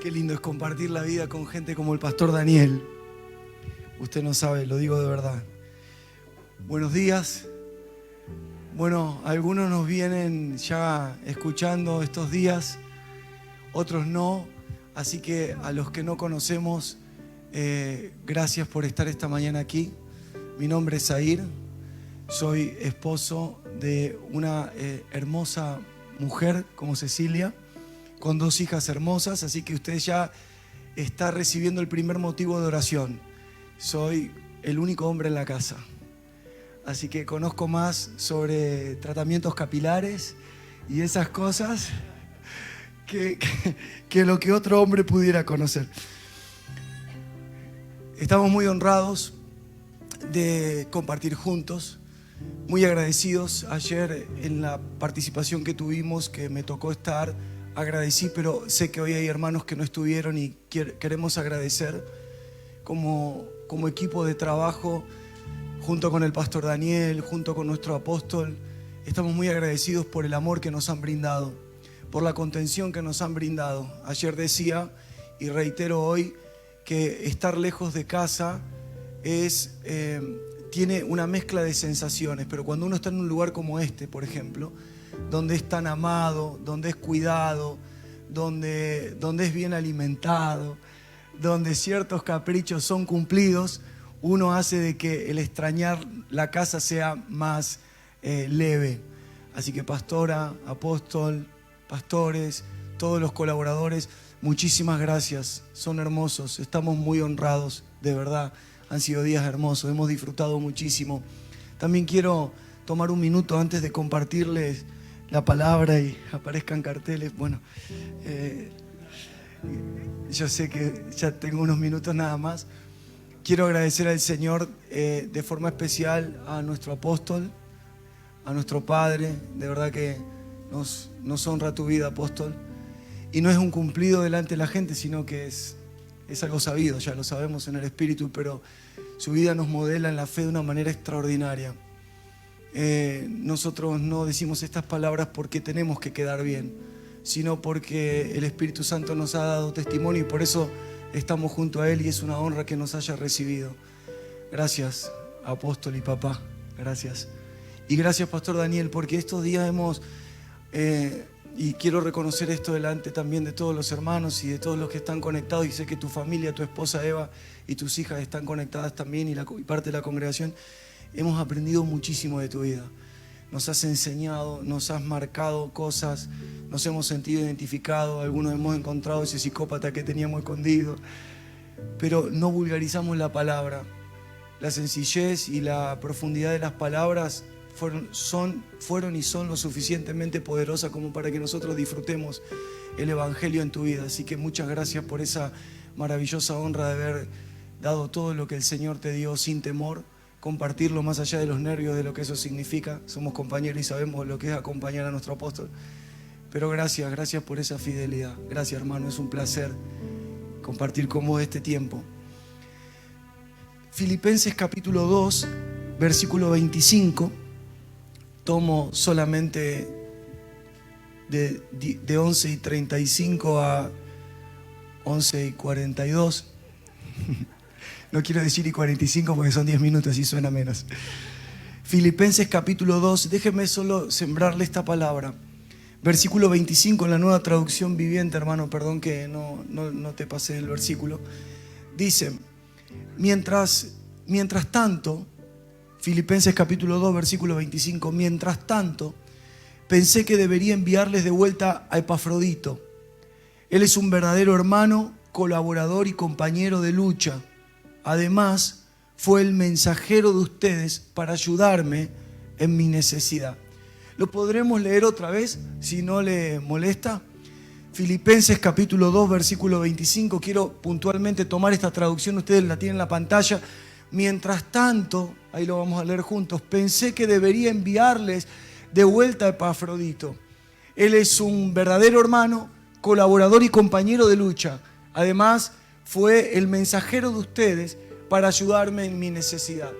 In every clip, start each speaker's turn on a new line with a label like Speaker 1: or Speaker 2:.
Speaker 1: Qué lindo es compartir la vida con gente como el pastor Daniel. Usted no sabe, lo digo de verdad. Buenos días. Bueno, algunos nos vienen ya escuchando estos días, otros no. Así que a los que no conocemos, gracias por estar esta mañana aquí. Mi nombre es Zair, soy esposo de una hermosa mujer como Cecilia, con 2 hijas hermosas, así que usted ya está recibiendo el primer motivo de oración. Soy el único hombre en la casa, así que conozco más sobre tratamientos capilares y esas cosas que lo que otro hombre pudiera conocer. Estamos muy honrados de compartir juntos, muy agradecidos. Ayer en la participación que tuvimos, que me tocó estar, agradecí, pero sé que hoy hay hermanos que no estuvieron y queremos agradecer como equipo de trabajo, junto con el pastor Daniel, junto con nuestro apóstol. Estamos muy agradecidos por el amor que nos han brindado, por la contención que nos han brindado. Ayer decía, y reitero hoy, que estar lejos de casa tiene una mezcla de sensaciones, pero cuando uno está en un lugar como este, por ejemplo, donde es tan amado, donde es cuidado, donde es bien alimentado, donde ciertos caprichos son cumplidos, uno hace de que el extrañar la casa sea más leve. Así que pastora, apóstol, pastores, todos los colaboradores, muchísimas gracias, son hermosos, estamos muy honrados, de verdad, han sido días hermosos, hemos disfrutado muchísimo. También quiero tomar un minuto antes de compartirles la palabra y aparezcan carteles. Bueno, yo sé que ya tengo unos minutos nada más. Quiero agradecer al Señor de forma especial a nuestro apóstol, a nuestro padre. De verdad que nos honra tu vida, apóstol. Y no es un cumplido delante de la gente, sino que es algo sabido, ya lo sabemos en el Espíritu, pero su vida nos modela en la fe de una manera extraordinaria. Nosotros no decimos estas palabras porque tenemos que quedar bien, sino porque el Espíritu Santo nos ha dado testimonio y por eso estamos junto a Él y es una honra que nos haya recibido. Gracias, apóstol y papá, gracias. Y gracias, pastor Daniel, porque estos días hemos, y quiero reconocer esto delante también de todos los hermanos y de todos los que están conectados, y sé que tu familia, tu esposa Eva y tus hijas están conectadas también y parte de la congregación. Hemos aprendido muchísimo de tu vida. Nos has enseñado, nos has marcado cosas, nos hemos sentido identificados, algunos hemos encontrado ese psicópata que teníamos escondido, pero no vulgarizamos la palabra. La sencillez y la profundidad de las palabras fueron y son lo suficientemente poderosas como para que nosotros disfrutemos el Evangelio en tu vida. Así que muchas gracias por esa maravillosa honra de haber dado todo lo que el Señor te dio sin temor, compartirlo más allá de los nervios de lo que eso significa. Somos compañeros y sabemos lo que es acompañar a nuestro apóstol. Pero gracias por esa fidelidad. Gracias, hermano, es un placer compartir con vos este tiempo. Filipenses capítulo 2, versículo 25. Tomo solamente de 11:35 a 11:42. No quiero decir y 45 porque son 10 minutos y suena menos. Filipenses capítulo 2, déjeme solo sembrarle esta palabra. Versículo 25 en la Nueva Traducción Viviente, hermano, perdón que no te pasé el versículo. Dice, mientras tanto, Filipenses capítulo 2, versículo 25, mientras tanto, pensé que debería enviarles de vuelta a Epafrodito. Él es un verdadero hermano, colaborador y compañero de lucha. Además, fue el mensajero de ustedes para ayudarme en mi necesidad. ¿Lo podremos leer otra vez, si no le molesta? Filipenses capítulo 2, versículo 25. Quiero puntualmente tomar esta traducción, ustedes la tienen en la pantalla. Mientras tanto, ahí lo vamos a leer juntos, pensé que debería enviarles de vuelta a Epafrodito. Él es un verdadero hermano, colaborador y compañero de lucha. Además, fue el mensajero de ustedes para ayudarme en mi necesidad.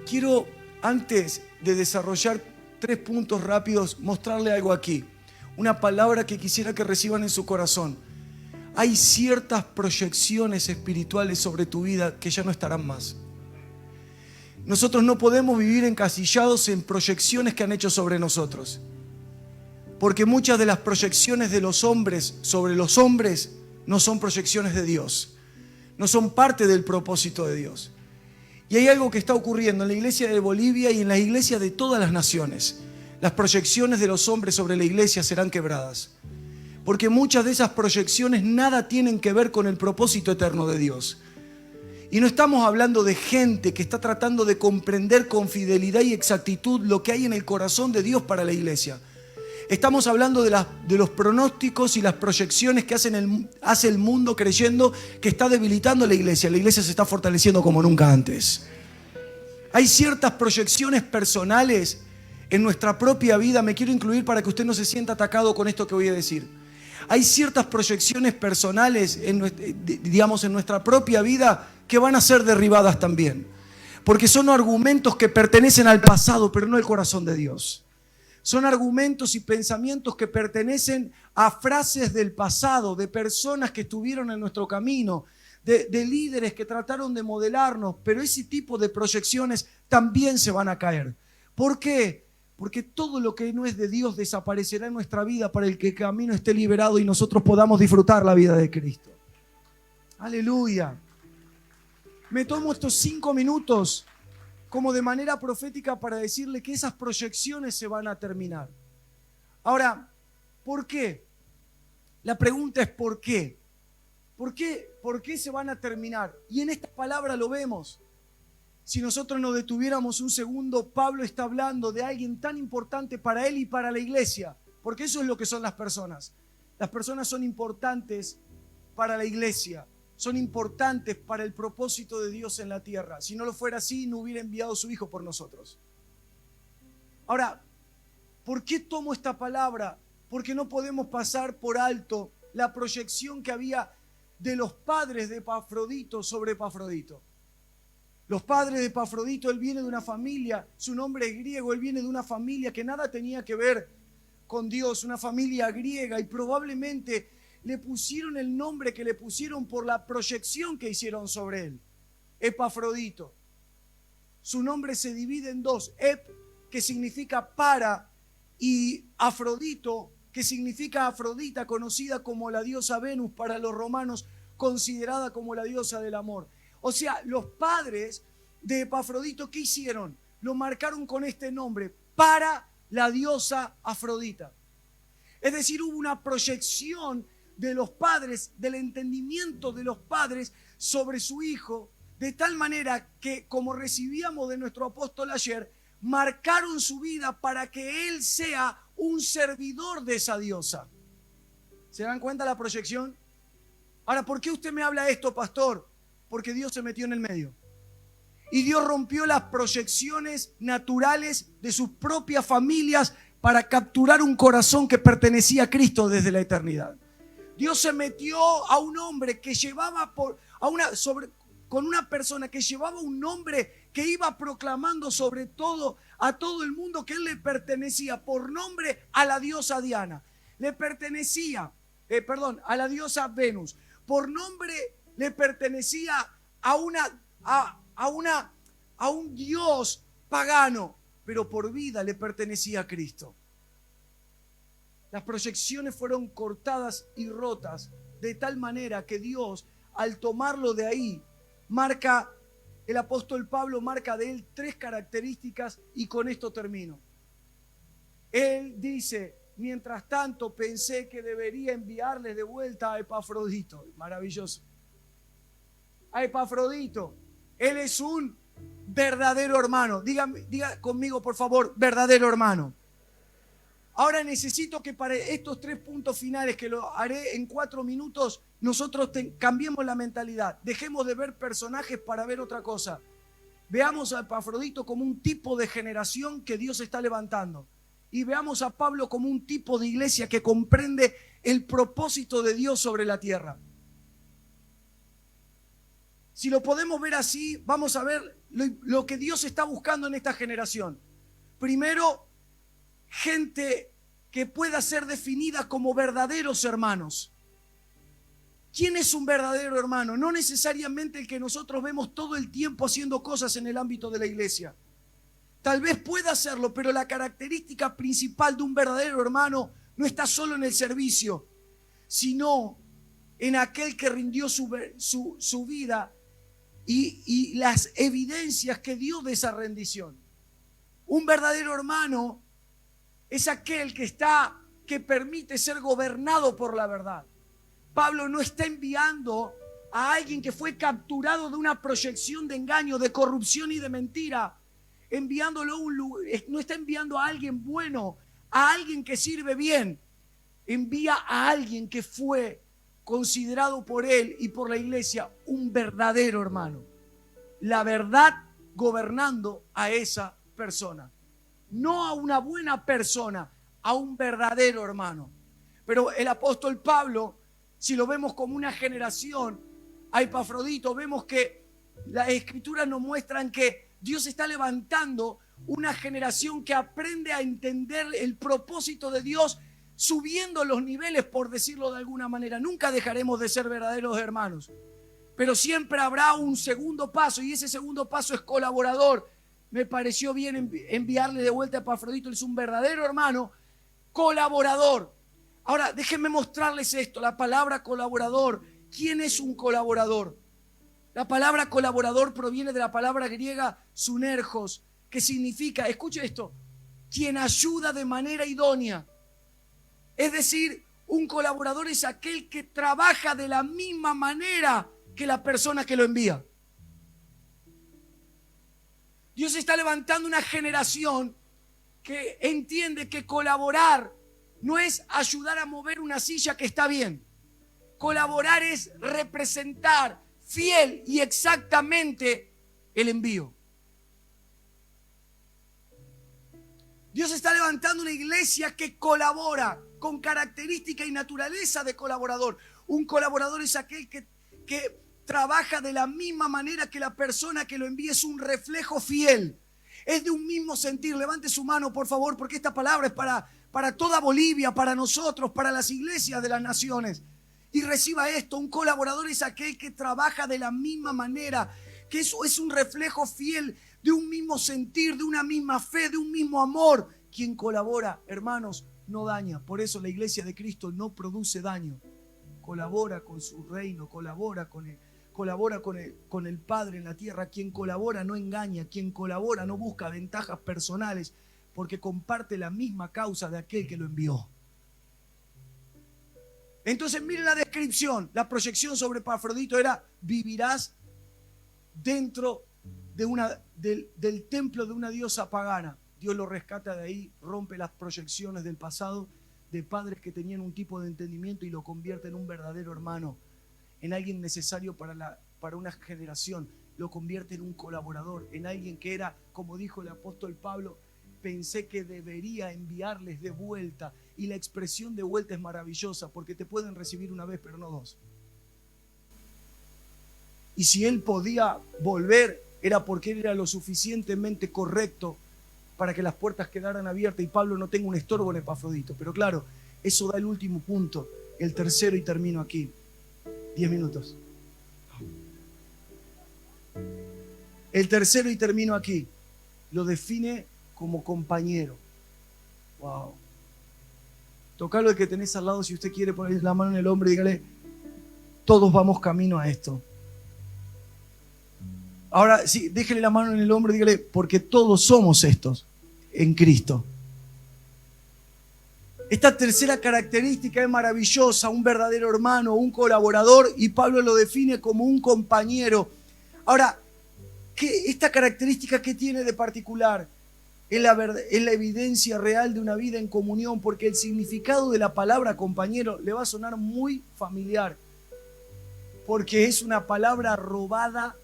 Speaker 1: Quiero, antes de desarrollar 3 puntos rápidos, mostrarle algo aquí. Una palabra que quisiera que reciban en su corazón. hay ciertas proyecciones espirituales sobre tu vida que ya no estarán más. Nosotros no podemos vivir encasillados en proyecciones que han hecho sobre nosotros. Porque muchas de las proyecciones de los hombres sobre los hombres no son proyecciones de Dios. No son parte del propósito de Dios. Y hay algo que está ocurriendo en la iglesia de Bolivia y en las iglesias de todas las naciones. Las proyecciones de los hombres sobre la iglesia serán quebradas. Porque muchas de esas proyecciones nada tienen que ver con el propósito eterno de Dios. Y no estamos hablando de gente que está tratando de comprender con fidelidad y exactitud lo que hay en el corazón de Dios para la iglesia. Estamos hablando de los pronósticos y las proyecciones que hace el mundo creyendo que está debilitando la iglesia. La iglesia se está fortaleciendo como nunca antes. Hay ciertas proyecciones personales en nuestra propia vida. Me quiero incluir para que usted no se sienta atacado con esto que voy a decir. Hay ciertas proyecciones personales en nuestra propia vida que van a ser derribadas también. Porque son argumentos que pertenecen al pasado, pero no al corazón de Dios. Son argumentos y pensamientos que pertenecen a frases del pasado, de personas que estuvieron en nuestro camino, de líderes que trataron de modelarnos, pero ese tipo de proyecciones también se van a caer. ¿Por qué? Porque todo lo que no es de Dios desaparecerá en nuestra vida para el que el camino esté liberado y nosotros podamos disfrutar la vida de Cristo. Aleluya. Me tomo estos 5 minutos como de manera profética para decirle que esas proyecciones se van a terminar. Ahora, ¿por qué? La pregunta es ¿por qué? ¿Por qué se van a terminar? Y en esta palabra lo vemos. Si nosotros nos detuviéramos un segundo, Pablo está hablando de alguien tan importante para él y para la iglesia, porque eso es lo que son las personas. Las personas son importantes para la iglesia. Son importantes para el propósito de Dios en la tierra. Si no lo fuera así, no hubiera enviado a su Hijo por nosotros. Ahora, ¿por qué tomo esta palabra? Porque no podemos pasar por alto la proyección que había de los padres de Epafrodito sobre Epafrodito. Los padres de Epafrodito, él viene de una familia, su nombre es griego, él viene de una familia que nada tenía que ver con Dios, una familia griega, y probablemente le pusieron el nombre que le pusieron por la proyección que hicieron sobre él. Epafrodito. Su nombre se divide en dos. Ep, que significa para, y Afrodito, que significa Afrodita, conocida como la diosa Venus para los romanos, considerada como la diosa del amor. O sea, los padres de Epafrodito, ¿qué hicieron? Lo marcaron con este nombre, para la diosa Afrodita. Es decir, hubo una proyección de los padres, del entendimiento de los padres sobre su hijo, de tal manera que, como recibíamos de nuestro apóstol ayer, marcaron su vida para que él sea un servidor de esa diosa. ¿Se dan cuenta la proyección? Ahora, ¿por qué usted me habla esto, pastor? Porque Dios se metió en el medio. Y Dios rompió las proyecciones naturales de sus propias familias para capturar un corazón que pertenecía a Cristo desde la eternidad. Dios se metió a un hombre que llevaba con una persona que llevaba un nombre que iba proclamando sobre todo a todo el mundo que él le pertenecía por nombre a la diosa Diana. Le pertenecía, a la diosa Venus. Por nombre le pertenecía a un dios pagano, pero por vida le pertenecía a Cristo. Las proyecciones fueron cortadas y rotas de tal manera que Dios, al tomarlo de ahí, el apóstol Pablo marca de él 3 características y con esto termino. Él dice, mientras tanto pensé que debería enviarles de vuelta a Epafrodito. Maravilloso. A Epafrodito. Él es un verdadero hermano. Diga conmigo, por favor, verdadero hermano. Ahora necesito que para estos 3 puntos finales, que lo haré en 4 minutos, nosotros cambiemos la mentalidad. Dejemos de ver personajes para ver otra cosa. Veamos a Epafrodito como un tipo de generación que Dios está levantando. Y veamos a Pablo como un tipo de iglesia que comprende el propósito de Dios sobre la tierra. Si lo podemos ver así, vamos a ver lo que Dios está buscando en esta generación. Primero, gente que pueda ser definida como verdaderos hermanos. ¿Quién es un verdadero hermano? No necesariamente el que nosotros vemos todo el tiempo haciendo cosas en el ámbito de la iglesia. Tal vez pueda hacerlo, pero la característica principal de un verdadero hermano no está solo en el servicio, sino en aquel que rindió su vida y las evidencias que dio de esa rendición. Un verdadero hermano es aquel que permite ser gobernado por la verdad. Pablo no está enviando a alguien que fue capturado de una proyección de engaño, de corrupción y de mentira, no está enviando a alguien bueno, a alguien que sirve bien. Envía a alguien que fue considerado por él y por la iglesia un verdadero hermano. La verdad gobernando a esa persona. No a una buena persona, a un verdadero hermano. Pero el apóstol Pablo, si lo vemos como una generación, a Epafrodito, vemos que las escrituras nos muestran que Dios está levantando una generación que aprende a entender el propósito de Dios, subiendo los niveles, por decirlo de alguna manera. Nunca dejaremos de ser verdaderos hermanos, pero siempre habrá un segundo paso, y ese segundo paso es colaborador. Me pareció bien enviarle de vuelta a Epafrodito, él es un verdadero hermano, colaborador. Ahora, déjenme mostrarles esto, la palabra colaborador. ¿Quién es un colaborador? La palabra colaborador proviene de la palabra griega sunergos, que significa, escuche esto, quien ayuda de manera idónea. Es decir, un colaborador es aquel que trabaja de la misma manera que la persona que lo envía. Dios está levantando una generación que entiende que colaborar no es ayudar a mover una silla que está bien. Colaborar es representar fiel y exactamente el envío. Dios está levantando una iglesia que colabora con característica y naturaleza de colaborador. Un colaborador es aquel que trabaja de la misma manera que la persona que lo envía, es un reflejo fiel. Es de un mismo sentir. Levante su mano, por favor, porque esta palabra es para toda Bolivia, para nosotros, para las iglesias de las naciones. Y reciba esto, un colaborador es aquel que trabaja de la misma manera, que eso es un reflejo fiel de un mismo sentir, de una misma fe, de un mismo amor. Quien colabora, hermanos, no daña. Por eso la iglesia de Cristo no produce daño. Colabora con su reino, colabora con el Padre en la tierra. Quien colabora no engaña, quien colabora no busca ventajas personales, porque comparte la misma causa de aquel que lo envió. Entonces miren la descripción, la proyección sobre Epafrodito era: vivirás dentro del templo de una diosa pagana. Dios lo rescata de ahí, rompe las proyecciones del pasado de padres que tenían un tipo de entendimiento y lo convierte en un verdadero hermano, en alguien necesario para una generación. Lo convierte en un colaborador, en alguien que era, como dijo el apóstol Pablo, pensé que debería enviarles de vuelta. Y la expresión de vuelta es maravillosa, porque te pueden recibir una vez, pero no dos. Y si él podía volver, era porque él era lo suficientemente correcto para que las puertas quedaran abiertas y Pablo no tenga un estorbo en Epafrodito. Pero claro, eso da el último punto, el tercero, y termino aquí. 10 minutos. El tercero, y termino aquí, lo define como compañero. Wow. Tocalo al que tenés al lado, si usted quiere poner la mano en el hombro y dígale: todos vamos camino a esto. Ahora sí, déjele la mano en el hombro y dígale: porque todos somos estos en Cristo. Esta tercera característica es maravillosa, un verdadero hermano, un colaborador, y Pablo lo define como un compañero. Ahora, esta característica, ¿qué tiene de particular? Es la evidencia real de una vida en comunión, porque el significado de la palabra compañero le va a sonar muy familiar, porque es una palabra robada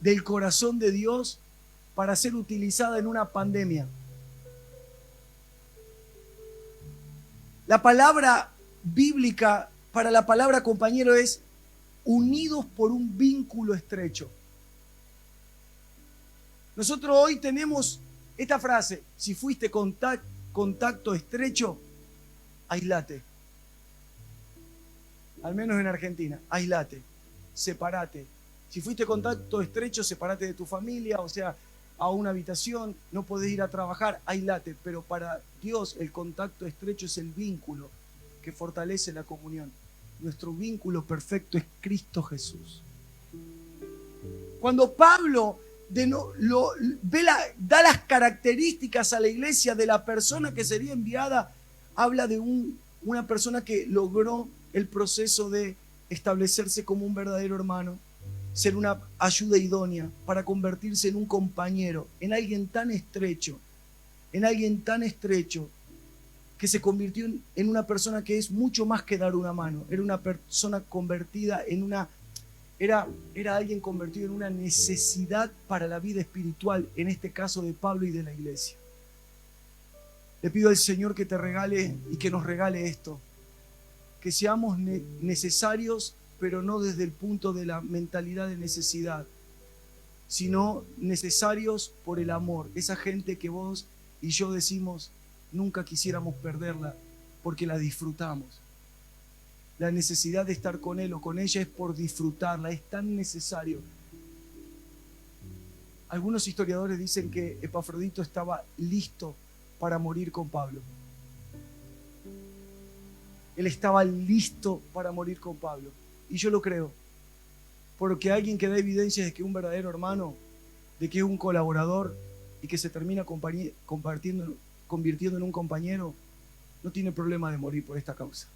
Speaker 1: del corazón de Dios para ser utilizada en una pandemia. La palabra bíblica para la palabra compañero es unidos por un vínculo estrecho. Nosotros hoy tenemos esta frase: si fuiste contacto estrecho, aislate. al menos en Argentina, aislate, separate. Si fuiste contacto estrecho, separate de tu familia, o sea, a una habitación, no podés ir a trabajar, aislate. Pero para Dios el contacto estrecho es el vínculo que fortalece la comunión. Nuestro vínculo perfecto es Cristo Jesús. Cuando Pablo da las características a la iglesia de la persona que sería enviada, habla de una persona que logró el proceso de establecerse como un verdadero hermano, ser una ayuda idónea para convertirse en un compañero, en alguien tan estrecho que se convirtió en una persona que es mucho más que dar una mano. Era una persona convertida en una... Era alguien convertido en una necesidad para la vida espiritual, en este caso de Pablo y de la iglesia. Le pido al Señor que te regale y que nos regale esto, que seamos necesarios, pero no desde el punto de la mentalidad de necesidad, sino necesarios por el amor. Esa gente que vos y yo decimos, nunca quisiéramos perderla porque la disfrutamos. La necesidad de estar con él o con ella es por disfrutarla, es tan necesario. Algunos historiadores dicen que Epafrodito estaba listo para morir con Pablo. Él estaba listo para morir con Pablo. Y yo lo creo. Porque alguien que da evidencias de que es un verdadero hermano, de que es un colaborador y que se termina convirtiendo en un compañero, no tiene problema de morir por esta causa.